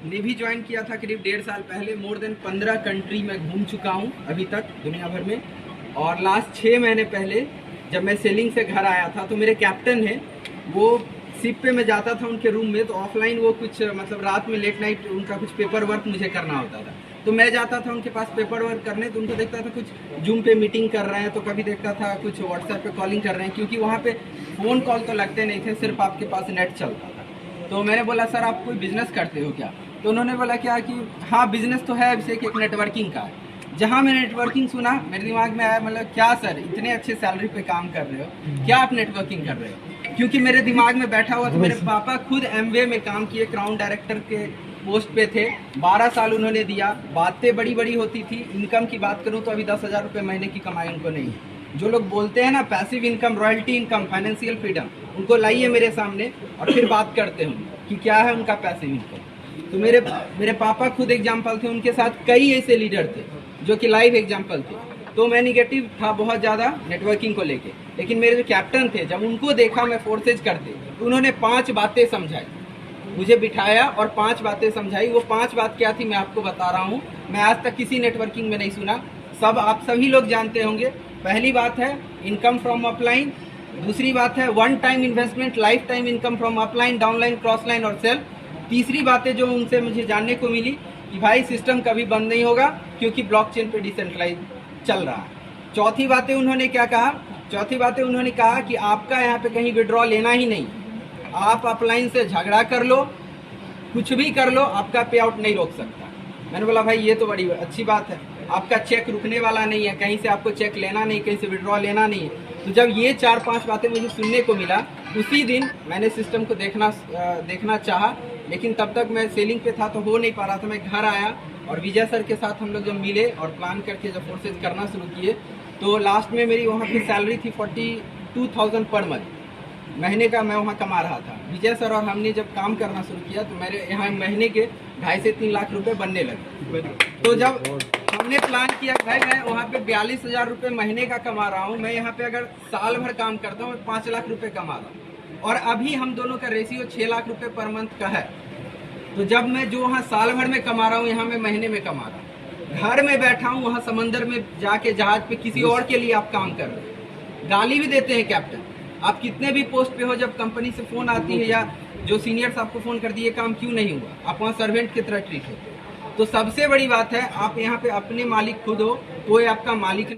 Navy join किया था करीब 1.5 साल पहले। मोर देन 15 कंट्री में घूम चुका हूँ अभी तक दुनिया भर में। और लास्ट 6 महीने पहले जब मैं सेलिंग से घर आया था तो मेरे कैप्टन है, वो शिप पे मैं जाता था उनके रूम में, तो ऑफलाइन वो कुछ मतलब रात में लेट नाइट उनका कुछ पेपर वर्क मुझे करना होता था, तो मैं जाता था उनके पास पेपर वर्क करने। तो उनको देखता था कुछ जूम पे मीटिंग कर रहे हैं, तो कभी देखता था कुछ व्हाट्सएप पे कॉलिंग कर रहे हैं, क्योंकि वहाँ पे फ़ोन कॉल तो लगते नहीं थे, सिर्फ आपके पास नेट चलता था। तो मैंने बोला सर आप कोई बिजनेस करते हो क्या? तो उन्होंने बोला क्या कि हाँ बिजनेस तो है, अभिषेक एक नेटवर्किंग का है। जहाँ मैंने नेटवर्किंग सुना मेरे दिमाग में आया, मतलब क्या सर इतने अच्छे सैलरी पे काम कर रहे हो, क्या आप नेटवर्किंग कर रहे हो? क्योंकि मेरे दिमाग में बैठा हुआ था, मेरे पापा खुद एमवे में काम किए, क्राउन डायरेक्टर के पोस्ट पे थे, 12 साल उन्होंने दिया। बातें बड़ी बड़ी होती थी। इनकम की बात करूँ तो अभी 10,000 रुपये महीने की कमाई उनको नहीं है। जो लोग बोलते हैं ना passive income, royalty income, financial freedom, उनको लाइए मेरे सामने और फिर बात करते हैं कि क्या है उनका पैसिव इनकम। तो मेरे पापा खुद एग्जाम्पल थे, उनके साथ कई ऐसे लीडर थे जो कि लाइव एग्जाम्पल थे। तो मैं निगेटिव था बहुत ज़्यादा नेटवर्किंग को लेके, लेकिन मेरे जो कैप्टन थे जब उनको देखा मैं फोर्सेज करते, तो उन्होंने 5 बातें समझाई, मुझे बिठाया और 5 बातें समझाई। वो 5 बात क्या थी मैं आपको बता रहा हूँ। मैं आज तक किसी नेटवर्किंग में नहीं सुना, सब आप सभी लोग जानते होंगे। पहली बात है इनकम फ्रॉम अपलाइन। दूसरी बात है one time investment, life time income from upline, downline, crossline और सेल। तीसरी बातें जो उनसे मुझे जानने को मिली कि भाई सिस्टम कभी बंद नहीं होगा क्योंकि ब्लॉकचेन पे डिसेंट्रलाइज चल रहा है। चौथी बातें उन्होंने क्या कहा? चौथी बातें उन्होंने कहा कि आपका यहाँ पे कहीं विड्रॉ लेना ही नहीं, आप अपलाइन से झगड़ा कर लो, कुछ भी कर लो, आपका पे आउट नहीं रोक सकता। मैंने बोला भाई ये तो बड़ी अच्छी बात है, आपका चेक रुकने वाला नहीं है, कहीं से आपको चेक लेना नहीं, कहीं से विड्रॉ लेना नहीं है। तो जब ये 4-5 बातें मुझे सुनने को मिला, उसी दिन मैंने सिस्टम को देखना चाहा, लेकिन तब तक मैं सेलिंग पे था तो हो नहीं पा रहा था। मैं घर आया और विजय सर के साथ हम लोग जब मिले और प्लान करके जब फोर्सेज करना शुरू किए, तो लास्ट में मेरी वहाँ की सैलरी थी 42,000 पर मंथ महीने का मैं वहाँ कमा रहा था। विजय सर और हमने जब काम करना शुरू किया तो मेरे यहाँ महीने के 2.5 से 3 लाख रुपए बनने लगे। तो जब हमने प्लान किया भाई मैं वहाँ पे 42,000 रुपये महीने का कमा रहा हूँ, मैं यहाँ पे अगर साल भर काम करता हूँ 5 लाख रुपए कमा रहा हूँ, और अभी हम दोनों का रेशियो 6 लाख रुपए पर मंथ का है। तो जब मैं जो वहाँ साल भर में कमा रहा हूँ, यहाँ मैं महीने में कमा रहा हूँ। घर में बैठा हूँ, वहाँ समंदर में जाके जहाज पे किसी और के लिए आप काम कर रहे हैं। गाली भी देते हैं कैप्टन, आप कितने भी पोस्ट पे हो, जब कंपनी से फोन आती है या जो सीनियर्स आपको फोन कर दिए काम क्यों नहीं हुआ, आप वहाँ सर्वेंट की तरह ट्रीट होते हो। तो सबसे बड़ी बात है आप यहाँ पे अपने मालिक खुद हो, कोई आपका मालिक